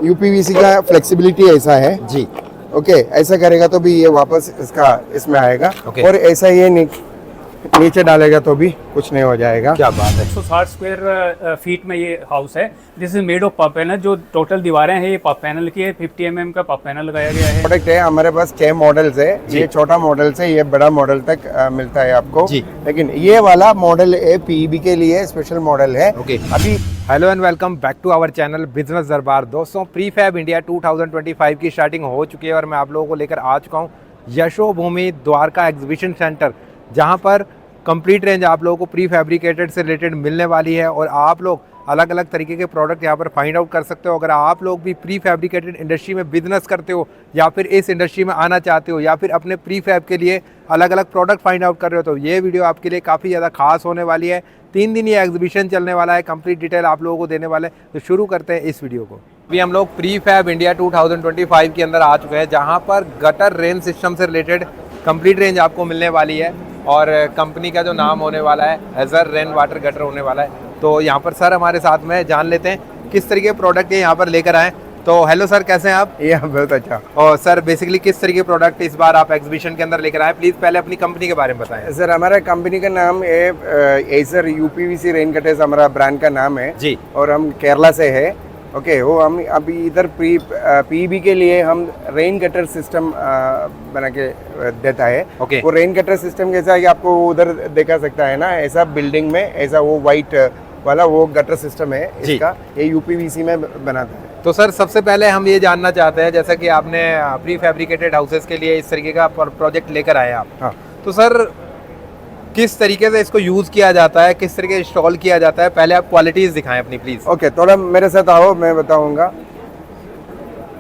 UPVC का flexibility ऐसा है जी। ओके, ऐसा करेगा तो भी ये वापस इसका इसमें आएगा। ओके। और ऐसा ये नीचे डालेगा तो भी कुछ नहीं हो जाएगा। क्या बात है। 160 स्क्वायर फीट में ये हाउस है। This is made of puff panel. जो टोटल दीवारें हैं ये पफ पैनल की है। 50 mm का पफ पैनल लगाया गया है। प्रोडक्ट है हमारे पास 6 मॉडल्स है। ये छोटा मॉडल से ये बड़ा मॉडल तक मिलता है आपको जी। लेकिन ये वाला मॉडल है पीईबी के लिए स्पेशल मॉडल है। ओके। अभी hello and welcome back to our channel business Darbar. दोस्तों, प्रीफैब इंडिया 2025 की स्टार्टिंग हो चुकी है और मैं आप लोगों को लेकर आ चुका हूँ यशोभूमि द्वारका एग्जीबिशन सेंटर, जहाँ पर कंप्लीट रेंज आप लोगों को प्री फैब्रिकेटेड से रिलेटेड मिलने वाली है और आप लोग अलग अलग तरीके के प्रोडक्ट यहाँ पर फाइंड आउट कर सकते हो। अगर आप लोग भी प्री फैब्रिकेटेड इंडस्ट्री में बिजनेस करते हो या फिर इस इंडस्ट्री में आना चाहते हो या फिर अपने प्री फैब के लिए अलग अलग प्रोडक्ट फाइंड आउट कर रहे हो तो ये वीडियो आपके लिए काफ़ी ज़्यादा खास होने वाली है। 3 दिन ये एग्जीबिशन चलने वाला है, कंप्लीट डिटेल आप लोगों को देने वाले हैं। तो शुरू करते हैं इस वीडियो को। अभी हम लोग प्री फैब इंडिया 2025 के अंदर आ चुके हैं, जहाँ पर गटर रेन सिस्टम से रिलेटेड कंप्लीट रेंज आपको मिलने वाली है और कंपनी का जो नाम होने वाला है एजर रेन वाटर गटर होने वाला है। तो यहाँ पर सर हमारे साथ में जान लेते हैं किस तरीके के प्रोडक्ट यहाँ पर लेकर आए। तो हेलो सर, कैसे हैं आप? ये बहुत अच्छा। और सर बेसिकली किस तरीके के प्रोडक्ट इस बार आप एग्जीबिशन के अंदर लेकर आए? प्लीज पहले अपनी कंपनी के बारे में बताएं। सर, हमारा कंपनी का नाम है एसर यूपीवीसी रेन कटर्स, हमारा ब्रांड का नाम है जी। और हम केरला से है। ओके, वो हम अभी इधर पीईबी के लिए हम रेन कटर सिस्टम बना के देता है। ओके। वो रेन कटर सिस्टम कैसा है कि आपको उधर देखा सकता है ना, ऐसा बिल्डिंग में ऐसा वो वाइट वाला वो गटर सिस्टम है इसका, ये यूपीवीसी में बनाता है। तो सर सबसे पहले हम ये जानना चाहते हैं, जैसा कि आपने प्री फैब्रिकेटेड हाउसेस के लिए इस तरीके का प्रोजेक्ट लेकर आए आप। हाँ। तो सर किस तरीके से इसको यूज किया जाता है, किस तरीके से इंस्टॉल किया जाता है, पहले आप क्वालिटीज दिखाएं अपनी प्लीज। ओके, थोड़ा मेरे साथ आओ, मैं बताऊंगा।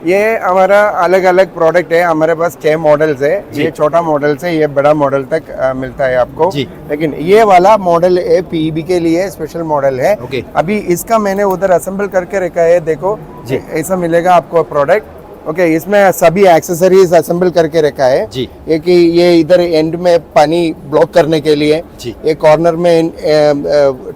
ये हमारा अलग अलग प्रोडक्ट है, हमारे पास 6 मॉडल्स है। ये छोटा मॉडल से ये बड़ा मॉडल तक मिलता है आपको जी। लेकिन ये वाला मॉडल है पीईबी के लिए स्पेशल मॉडल है। ओके। अभी इसका मैंने उधर असेंबल करके रखा है, देखो जी। ऐसा मिलेगा आपको प्रोडक्ट। ओके, इसमें सभी एक्सेसरीज असेंबल करके रखा है जी। ये कि ये इधर एंड में पानी ब्लॉक करने के लिए जी। ये कॉर्नर में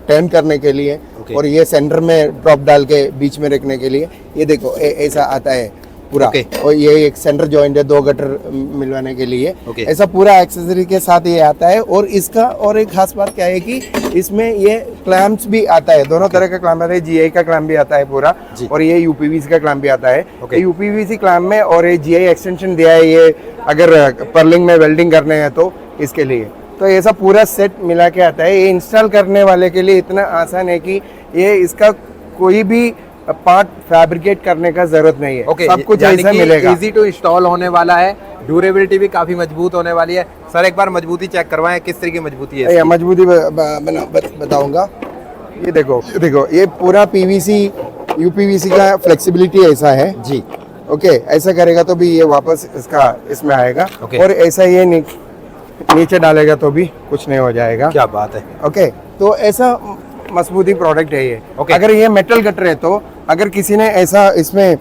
टर्न करने के लिए और ये सेंटर में ड्रॉप डाल के बीच में रखने के लिए। ये देखो ऐसा आता है पूरा। और ये एक सेंटर जॉइंट है 2 गटर मिलवाने के लिए। ऐसा पूरा एक्सेसरी के साथ ये आता है। और इसका और एक खास बात क्या है कि इसमें ये क्लैम्प्स भी आता है, दोनों तरह का क्लैम्प आता है। जीआई का क्लैम्प भी आता है पूरा और ये यूपीवीसी का क्लैम्प भी आता है। यूपीवीसी क्लैम्प में और ये जीआई एक्सटेंशन दिया है, ये अगर पर्लिंग में वेल्डिंग करने हैं तो इसके लिए। तो ऐसा पूरा सेट मिला के आता है। ये इंस्टॉल करने वाले के लिए इतना आसान है कि ये इसका कोई भी पार्ट फैब्रिकेट करने का जरूरत नहीं है। सब कुछ ऐसा मिलेगा। इजी टू इंस्टॉल होने वाला है, ड्यूरेबिलिटी भी काफी मजबूत होने वाली है। सर एक बार मजबूती चेक करवाएं, किस तरह की मजबूती है? मजबूती बताऊंगा। ये देखो ये पूरा पीवीसी यूपीवीसी का फ्लेक्सिबिलिटी ऐसा है जी। ओके, ऐसा करेगा तो भी ये वापस इसका इसमें आएगा। और ऐसा ये नीचे डालेगा तो भी कुछ नहीं हो जाएगा। क्या बात है। ओके, तो ऐसा मजबूती प्रोडक्ट है ये। अगर ये मेटल कटर है तो अगर किसी ने ऐसा इसमें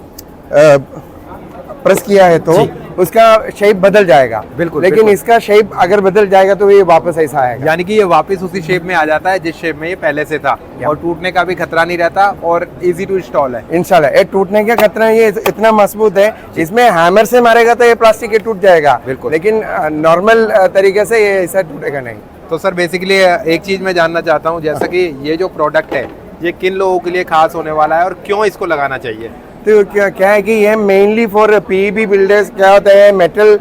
प्रेस किया है तो उसका शेप बदल जाएगा। बिल्कुल। लेकिन इसका शेप अगर बदल जाएगा तो ये वापस ऐसा आएगा, यानी कि ये वापस उसी शेप में आ जाता है जिस शेप में ये पहले से था और टूटने का भी खतरा नहीं रहता और इजी टू इंस्टॉल है। इंस्टॉल है, टूटने का खतरा है। ये इतना मजबूत है, इसमें हैमर से मारेगा तो ये प्लास्टिक के टूट जाएगा। बिल्कुल। लेकिन नॉर्मल तरीके से ये ऐसा टूटेगा नहीं। तो सर बेसिकली एक चीज मैं जानना चाहता हूँ, जैसा कि ये जो प्रोडक्ट है ये किन लोगों के लिए खास होने वाला है और क्यों इसको लगाना चाहिए? तो क्या है कि ये मेनली फॉर पीईबी बिल्डर्स क्या होता है, मेटल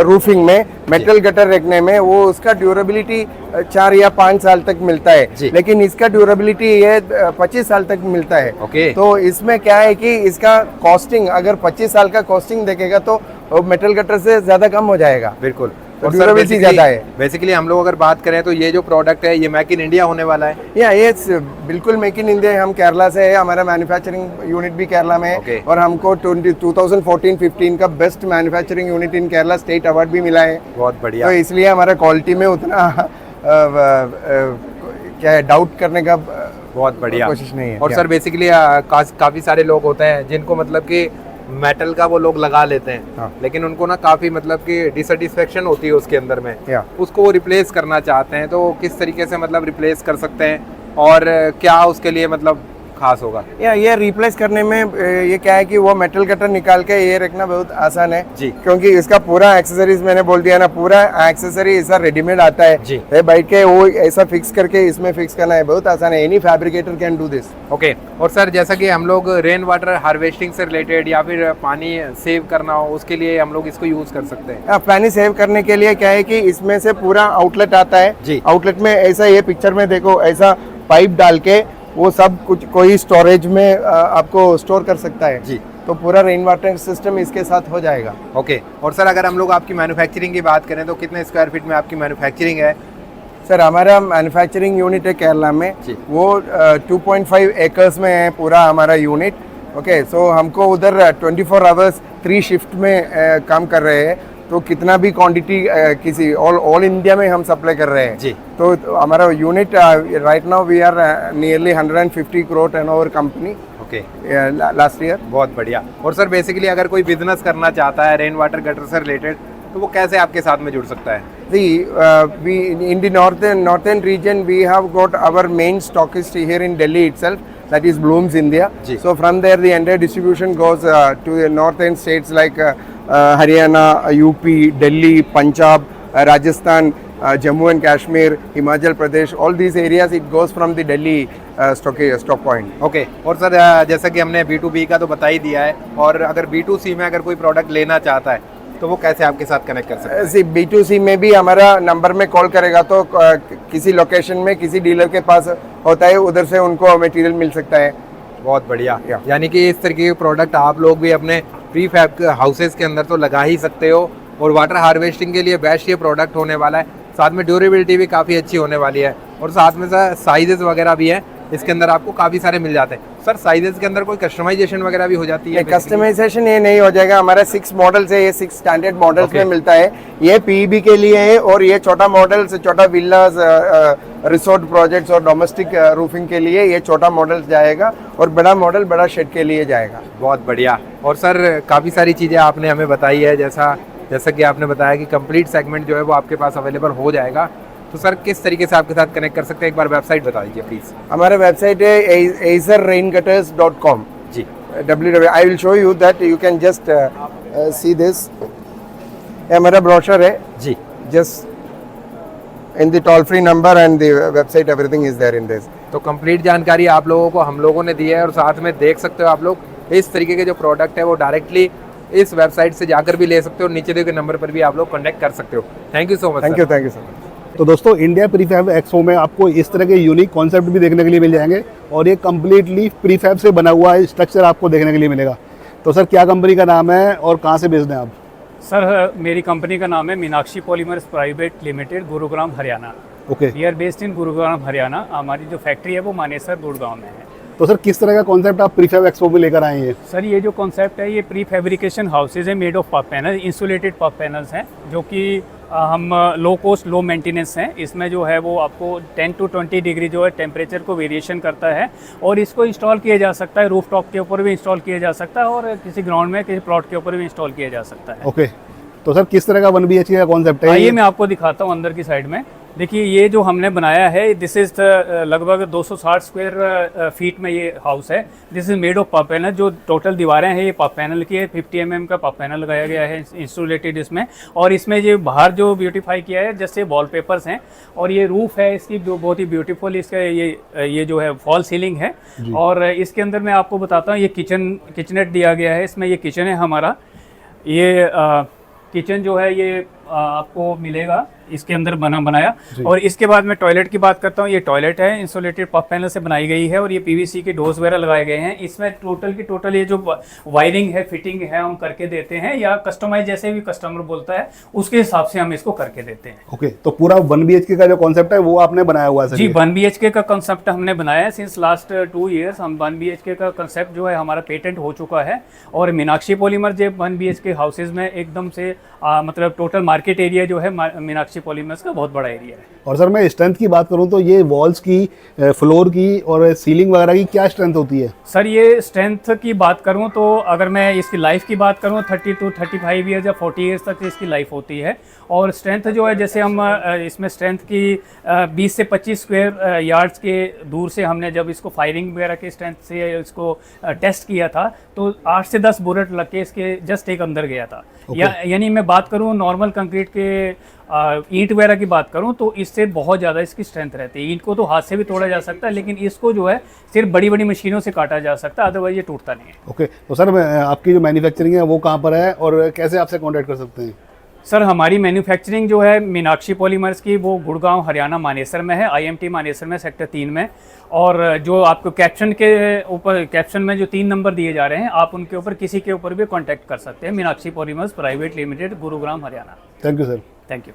रूफिंग में मेटल गटर रखने में वो उसका ड्यूरेबिलिटी 4 या 5 साल तक मिलता है। लेकिन इसका ड्यूरेबिलिटी ये 25 साल तक मिलता है। तो इसमें क्या है कि इसका कॉस्टिंग अगर 25 साल का कॉस्टिंग देखेगा तो मेटल गटर से ज्यादा कम हो जाएगा। बिल्कुल। और ड्यूरेबिलिटी ज्यादा है। बेसिकली हम लोग अगर बात करें तो ये जो प्रोडक्ट है ये मेक इन इंडिया होने वाला है। ये बिल्कुल मेक इन इंडिया। हम केरला से है, हमारा मैन्युफैक्चरिंग यूनिट भी केरला में है और हमको 2014-15 का best manufacturing unit in Kerala state award भी मिला है। बहुत बढ़िया। तो इसलिए हमारा क्वालिटी में उतना क्या है डाउट करने का बहुत बढ़िया कोशिश नहीं है। और सर बेसिकली काफी सारे लोग होते हैं जिनको मतलब कि मेटल का वो लोग लगा लेते हैं लेकिन उनको ना काफी मतलब कि डिससेटिस्फेक्शन होती है उसके अंदर में, उसको वो रिप्लेस करना चाहते हैं। तो किस तरीके से मतलब रिप्लेस कर सकते हैं और क्या उसके लिए मतलब खास होगा? ये रिप्लेस करने में ये क्या है कि वो मेटल कटर निकाल के ये रखना बहुत आसान है जी। क्योंकि इसका पूरा एक्सेसरीज मैंने बोल दिया ना, पूरा एक्सेसरी ऐसा रेडीमेड आता है जी। बैठ के वो ऐसा फिक्स करके इसमें फिक्स करना है, बहुत आसान है। Any fabricator can do this. Okay. और सर जैसा कि हम लोग रेन वाटर हार्वेस्टिंग से रिलेटेड या फिर पानी सेव करना हो उसके लिए हम लोग इसको यूज कर सकते हैं? पानी सेव करने के लिए क्या है कि इसमें से पूरा आउटलेट आता है जी। आउटलेट में ऐसा, ये पिक्चर में देखो, ऐसा पाइप डाल के वो सब कुछ कोई स्टोरेज में आपको स्टोर कर सकता है जी। तो पूरा रेन वाटर सिस्टम इसके साथ हो जाएगा। ओके। और सर अगर हम लोग आपकी मैन्युफैक्चरिंग की बात करें तो कितने स्क्वायर फीट में आपकी मैन्युफैक्चरिंग है? सर हमारा मैन्युफैक्चरिंग यूनिट है केरला में जी। वो 2.5 एकर्स में है पूरा हमारा यूनिट। ओके, सो हमको उधर 24 आवर्स 3 शिफ्ट में काम कर रहे हैं, तो कितना भी क्वांटिटी किसी ऑल इंडिया में हम सप्लाई कर रहे हैं जी। तो हमारा unit right now we are nearly 150 crore turnover company okay. Last year. बहुत बढ़िया। और सर बेसिकली अगर कोई बिजनेस करना चाहता है रेन वाटर गटर से रिलेटेड तो वो कैसे आपके साथ में जुड़ सकता है? We in the northern region we have got our main stockist here in Delhi itself, that is Blooms India. जी. So from there the entire distribution goes to the northern states like Haryana, UP, Delhi, Punjab, Rajasthan, Jammu and Kashmir, Himachal Pradesh, all these areas it goes from the Delhi stock point. Okay. और sir जैसा कि हमने B2B का तो बता ही दिया है, और अगर B2C में अगर कोई प्रोडक्ट लेना चाहता है तो वो कैसे आपके साथ कनेक्ट कर सकते हैं? B2C में भी हमारा नंबर में कॉल करेगा तो किसी लोकेशन में किसी डीलर के पास होता है, उधर से उनको मटेरियल मिल सकता है। बहुत बढ़िया। यानी कि इस तरीके के प्रोडक्ट आप लोग भी अपने प्री फैब हाउसेस के अंदर तो लगा ही सकते हो, और वाटर हार्वेस्टिंग के लिए बेस्ट ये प्रोडक्ट होने वाला है। साथ में ड्यूरेबिलिटी भी काफ़ी अच्छी होने वाली है, और साथ में साइजेस वगैरह भी हैं इसके अंदर आपको काफ़ी सारे मिल जाते हैं। सर साइजेस के अंदर कोई कस्टमाइजेशन वगैरह भी हो जाती है? कस्टमाइजेशन ये नहीं हो जाएगा, हमारा 6 मॉडल्स है, ये 6 स्टैंडर्ड मॉडल्स में मिलता है। ये पीईबी के लिए है, और ये छोटा मॉडल से छोटा विल्लास, रिसोर्ट प्रोजेक्ट्स और डोमेस्टिक रूफिंग के लिए ये छोटा मॉडल जाएगा, और बड़ा मॉडल बड़ा शेड के लिए जाएगा। बहुत बढ़िया। और सर काफ़ी सारी चीज़ें आपने हमें बताई है, जैसा कि आपने बताया कि कंप्लीट सेगमेंट जो है वो आपके पास अवेलेबल हो जाएगा। तो सर किस तरीके से आपके साथ कनेक्ट कर सकते हैं, एक बार वेबसाइट बता दीजिए प्लीज़। हमारा वेबसाइट है acerraingutters.com जी। www। I will show you that you can just see this. ये हमारा ब्रोशर है जी। Just in the toll free number and the website, everything is there in this. तो कंप्लीट जानकारी आप लोगों को हम लोगों ने दी है, और साथ में देख सकते हो आप लोग इस तरीके के जो प्रोडक्ट है वो डायरेक्टली इस वेबसाइट से जाकर भी ले सकते हो, नीचे दिए गए नंबर पर भी आप लोग कॉन्टैक्ट कर सकते हो। Thank you so much. Thank you so much. तो दोस्तों इंडिया प्रीफैब एक्सपो में आपको इस तरह के यूनिक कॉन्सेप्ट भी देखने के लिए मिल जाएंगे, और ये कम्प्लीटली प्रीफैब से बना हुआ स्ट्रक्चर आपको देखने के लिए मिलेगा। तो सर क्या कंपनी का नाम है और कहाँ से बेस्ड हैं आप? सर मेरी कंपनी का नाम है Meenakshi Polymers Private Limited, Gurugram Haryana. Okay. We are based in Gurugram Haryana. हमारी जो फैक्ट्री है वो मानेसर गुड़गांव में है। तो सर किस तरह का कॉन्सेप्ट आप प्रीफैब एक्सपो में लेकर आए हैं? सर ये जो कॉन्सेप्ट है ये प्री फैब्रिकेशन हाउसेज है made of puff panel, insulated puff panels हैं, जो कि हम लो कॉस्ट लो मेंटेनेंस हैं। इसमें जो है वो आपको 10 to 20 डिग्री जो है टेम्परेचर को वेरिएशन करता है, और इसको इंस्टॉल किया जा सकता है रूफ टॉप के ऊपर भी इंस्टॉल किया जा सकता है, और किसी ग्राउंड में किसी प्लॉट के ऊपर भी इंस्टॉल किया जा सकता है। ओके। तो सर किस तरह का 1 BHK का कॉन्सेप्ट है? आइए मैं आपको दिखाता हूँ अंदर की साइड में। देखिए ये जो हमने बनाया है दिस इज लगभग 260 स्क्वायर फीट में ये हाउस है। This is made of puff panel. जो टोटल दीवारें हैं ये पफ पैनल की है, 50 mm का पफ पैनल लगाया गया है इंस्टॉलेटेड इसमें, और इसमें जो बाहर जो ब्यूटीफाई किया है जैसे वॉलपेपर्स हैं, और ये रूफ है इसकी जो बहुत ही ब्यूटीफुल, इसका ये जो है फॉल सीलिंग है। और इसके अंदर मैं आपको बताता हूँ ये किचनेट दिया गया है, इसमें ये किचन है हमारा। ये किचन जो है ये आपको मिलेगा इसके अंदर बनाया। और इसके बाद मैं टॉयलेट की बात करता हूँ। ये टॉयलेट है इंसुलेटेड पफ पैनल से बनाई गई है, और ये पीवीसी के डोर्स वगैरह लगाए गए हैं। इसमें टोटल की टोटल ये जो वायरिंग है फिटिंग है हम करके देते हैं, या कस्टमाइज जैसे भी कस्टमर बोलता है उसके हिसाब से हम इसको करके देते हैं। ओके। तो पूरा 1 BHK का जो कॉन्सेप्ट है वो आपने बनाया हुआ है? जी 1 BHK का कॉन्सेप्ट हमने बनाया है। सिंस लास्ट 2 ईयर्स हम 1 BHK का कॉन्सेप्ट जो है हमारा पेटेंट हो चुका है, और मीनाक्षी पॉलीमर जब 1 BHK हाउसेज में एकदम से मतलब टोटल मार्केट मार्केट एरिया जो है मीनाक्षी पॉलीमर्स का बहुत बड़ा एरिया है। और सर मैं स्ट्रेंथ की बात करूं तो ये वॉल्स की, फ्लोर की और सीलिंग वगैरह की क्या स्ट्रेंथ होती है? सर ये स्ट्रेंथ की बात करूं तो अगर मैं इसकी लाइफ की बात करूं 30 to 35 ईयर्स या 40 ईयर्स तक इसकी लाइफ होती है। और स्ट्रेंथ जो है जैसे हम इसमें स्ट्रेंथ की 20 से 25 स्क्वायर यार्ड्स के दूर से हमने जब इसको फायरिंग वगैरह के स्ट्रेंथ से इसको टेस्ट किया था तो 8 से 10 बुलेट लग के इसके जस्ट एक अंदर गया था। यानी मैं बात करूं नॉर्मल कंक्रीट के ईंट वगैरह की बात करूं तो इससे बहुत ज़्यादा इसकी स्ट्रेंथ रहती है। ईंट को तो हाथ से भी तोड़ा जा सकता है, लेकिन इसको जो है सिर्फ बड़ी बड़ी मशीनों से काटा जा सकता है, अदरवाइज ये टूटता नहीं है। ओके, तो सर आपकी जो मैन्युफैक्चरिंग है वो कहाँ पर है और कैसे आपसे कॉन्टैक्ट कर सकते हैं? सर हमारी मैन्युफैक्चरिंग जो है मीनाक्षी पॉलीमर्स की वो गुड़गांव हरियाणा मानेसर में है, IMT मानेसर में सेक्टर 3 में। और जो आपको कैप्शन के ऊपर, कैप्शन में जो 3 नंबर दिए जा रहे हैं, आप उनके ऊपर किसी के ऊपर भी कांटेक्ट कर सकते हैं। Meenakshi Polymers Private Limited, Gurugram Haryana. Thank you sir. Thank you.